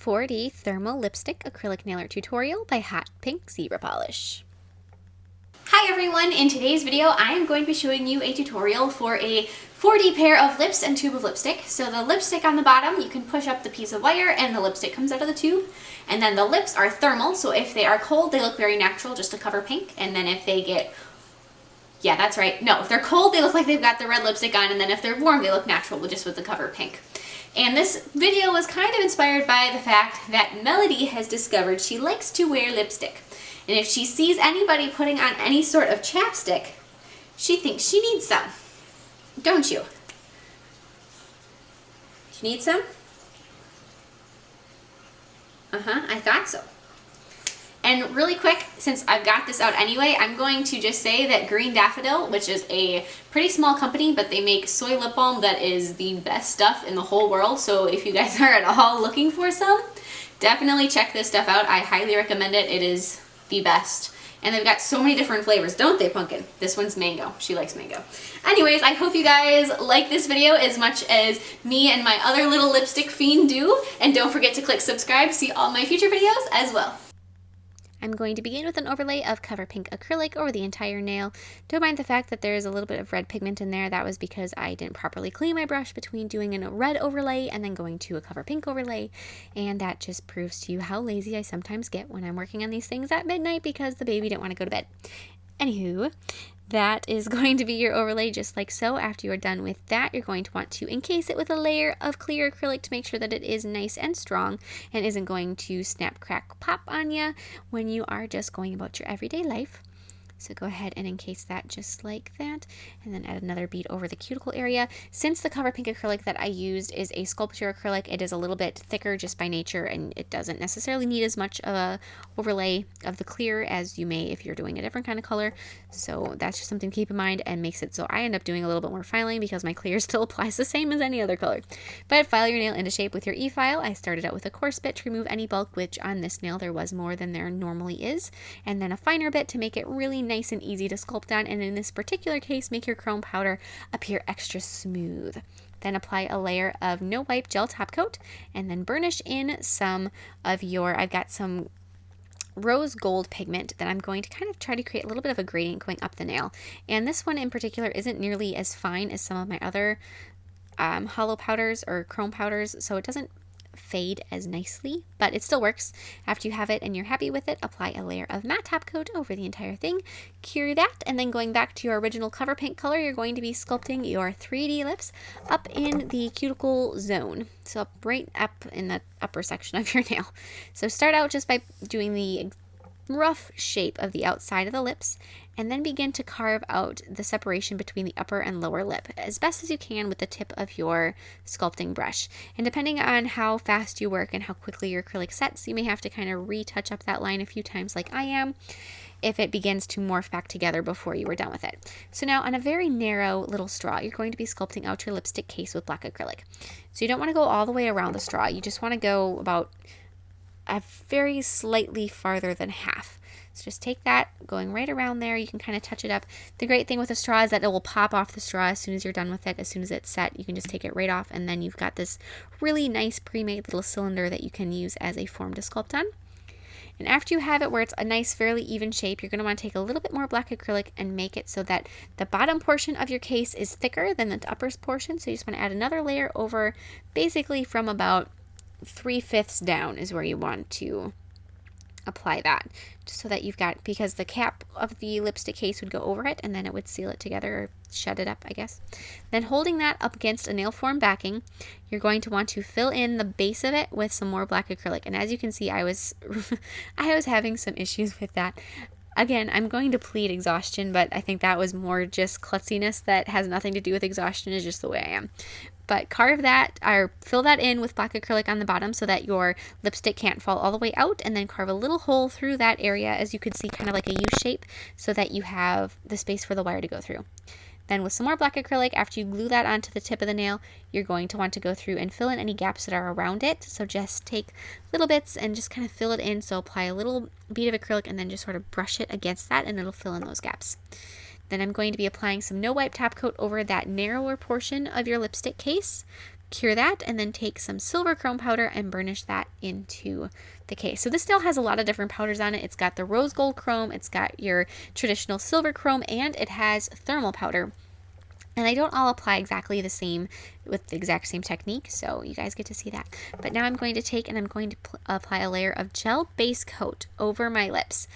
4D Thermal Lipstick Acrylic Nail Art Tutorial by Hotpinkzebrapolish. Hi everyone, in today's video I am going to be showing you a tutorial for a 4D pair of lips and tube of lipstick. So the lipstick on the bottom, you can push up the piece of wire and the lipstick comes out of the tube. And then the lips are thermal, so if they are cold they look very natural, just a cover pink. And then if they get, yeah that's right, no, if they're cold they look like they've got the red lipstick on, and then if they're warm they look natural just with the cover pink. And this video was kind of inspired by the fact that Melody has discovered she likes to wear lipstick. And if she sees anybody putting on any sort of chapstick, she thinks she needs some. Don't you? You need some? I thought so. And really quick, since I've got this out anyway, I'm going to just say that Green Daffodil, which is a pretty small company, but they make soy lip balm that is the best stuff in the whole world. So if you guys are at all looking for some, definitely check this stuff out. I highly recommend it. It is the best. And they've got so many different flavors, don't they, Pumpkin? This one's mango. She likes mango. Anyways, I hope you guys like this video as much as me and my other little lipstick fiend do. And don't forget to click subscribe to see all my future videos as well. I'm going to begin with an overlay of Cover Pink acrylic over the entire nail. Don't mind the fact that there is a little bit of red pigment in there. That was because I didn't properly clean my brush between doing a red overlay and then going to a Cover Pink overlay. And that just proves to you how lazy I sometimes get when I'm working on these things at midnight because the baby didn't want to go to bed. Anywho, that is going to be your overlay just like so. After you're done with that, you're going to want to encase it with a layer of clear acrylic to make sure that it is nice and strong and isn't going to snap, crack, pop on you when you are just going about your everyday life. So go ahead and encase that just like that, and then add another bead over the cuticle area. Since the Cover Pink acrylic that I used is a sculpture acrylic, it is a little bit thicker just by nature, and it doesn't necessarily need as much of a overlay of the clear as you may if you're doing a different kind of color. So that's just something to keep in mind, and makes it so I end up doing a little bit more filing because my clear still applies the same as any other color. But file your nail into shape with your e-file. I started out with a coarse bit to remove any bulk, which on this nail there was more than there normally is, and then a finer bit to make it really nice and easy to sculpt on, and in this particular case make your chrome powder appear extra smooth. Then apply a layer of no wipe gel top coat, and then burnish in some of your, I've got some rose gold pigment that I'm going to kind of try to create a little bit of a gradient going up the nail. And this one in particular isn't nearly as fine as some of my other hollow powders or chrome powders, so it doesn't fade as nicely, but it still works. After you have it and you're happy with it, apply a layer of matte top coat over the entire thing, cure that, and then going back to your original Cover Pink color, you're going to be sculpting your 3D lips up in the cuticle zone, so right up in the upper section of your nail. So start out just by doing the rough shape of the outside of the lips, and then begin to carve out the separation between the upper and lower lip as best as you can with the tip of your sculpting brush. And depending on how fast you work and how quickly your acrylic sets, you may have to kind of retouch up that line a few times like I am if it begins to morph back together before you were done with it. So now on a very narrow little straw, you're going to be sculpting out your lipstick case with black acrylic. So you don't want to go all the way around the straw, you just want to go about a very slightly farther than half. So just take that, going right around there. You can kind of touch it up. The great thing with a straw is that it will pop off the straw as soon as you're done with it. As soon as it's set, you can just take it right off, and then you've got this really nice pre-made little cylinder that you can use as a form to sculpt on. And after you have it where it's a nice, fairly even shape, you're going to want to take a little bit more black acrylic and make it so that the bottom portion of your case is thicker than the upper portion. So you just want to add another layer over, basically from about 3/5 down is where you want to apply that, just so that you've got, because the cap of the lipstick case would go over it and then it would seal it together or shut it up, I guess. Then holding that up against a nail form backing, you're going to want to fill in the base of it with some more black acrylic. And as you can see, I was having some issues with that. Again, I'm going to plead exhaustion, but I think that was more just klutziness that has nothing to do with exhaustion, is just the way I am. But carve that, or fill that in with black acrylic on the bottom so that your lipstick can't fall all the way out, and then carve a little hole through that area, as you can see, kind of like a U shape, so that you have the space for the wire to go through. Then with some more black acrylic, after you glue that onto the tip of the nail, you're going to want to go through and fill in any gaps that are around it. So just take little bits and just kind of fill it in. So apply a little bead of acrylic and then just sort of brush it against that, and it'll fill in those gaps. Then I'm going to be applying some no wipe top coat over that narrower portion of your lipstick case, cure that, and then take some silver chrome powder and burnish that into the case. So this still has a lot of different powders on it. It's got the rose gold chrome, it's got your traditional silver chrome, and it has thermal powder. And they don't all apply exactly the same with the exact same technique, so you guys get to see that. But now I'm going to take and I'm going to apply a layer of gel base coat over my lips.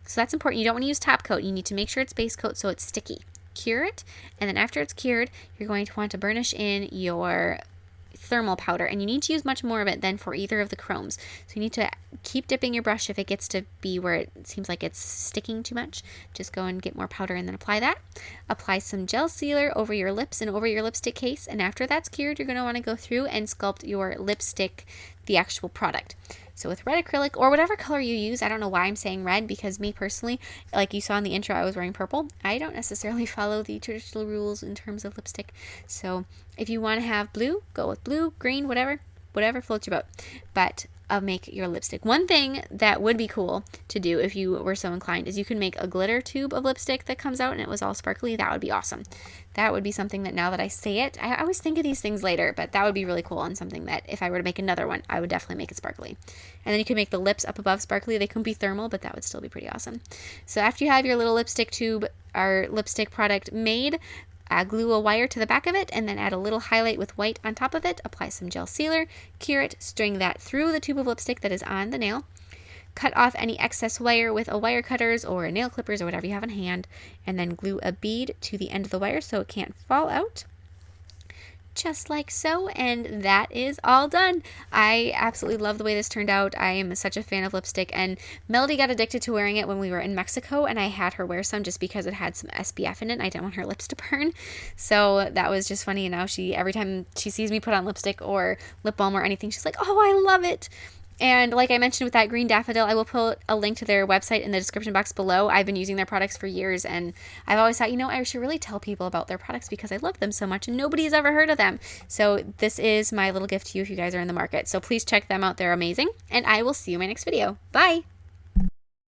So that's important. You don't want to use top coat. You need to make sure it's base coat so it's sticky. Cure it, and then after it's cured, you're going to want to burnish in your thermal powder, and you need to use much more of it than for either of the chromes. So you need to keep dipping your brush if it gets to be where it seems like it's sticking too much. Just go and get more powder and then apply that. Apply some gel sealer over your lips and over your lipstick case, and after that's cured, you're going to want to go through and sculpt your lipstick, the actual product. So with red acrylic or whatever color you use, I don't know why I'm saying red, because me personally, like you saw in the intro, I was wearing purple. I don't necessarily follow the traditional rules in terms of lipstick. So if you want to have blue, go with blue, green, whatever floats your boat. But make your lipstick. One thing that would be cool to do if you were so inclined is you can make a glitter tube of lipstick that comes out and it was all sparkly. That would be awesome. That would be something that now that I say it, I always think of these things later, but that would be really cool and something that if I were to make another one, I would definitely make it sparkly. And then you can make the lips up above sparkly. They can be thermal, but that would still be pretty awesome. So after you have your little lipstick tube or lipstick product made, glue a wire to the back of it and then add a little highlight with white on top of it. Apply some gel sealer, cure it, string that through the tube of lipstick that is on the nail. Cut off any excess wire with a wire cutters or nail clippers or whatever you have on hand, and then glue a bead to the end of the wire so it can't fall out. Just like so, and that is all done. I absolutely love the way this turned out. I am such a fan of lipstick, and Melody got addicted to wearing it when we were in Mexico, and I had her wear some just because it had some SPF in it and I didn't want her lips to burn. So that was just funny, and now every time she sees me put on lipstick or lip balm or anything, she's like, oh, I love it. And like I mentioned with that green daffodil, I will put a link to their website in the description box below. I've been using their products for years, and I've always thought, I should really tell people about their products because I love them so much and nobody's ever heard of them. So this is my little gift to you if you guys are in the market. So please check them out. They're amazing. And I will see you in my next video. Bye!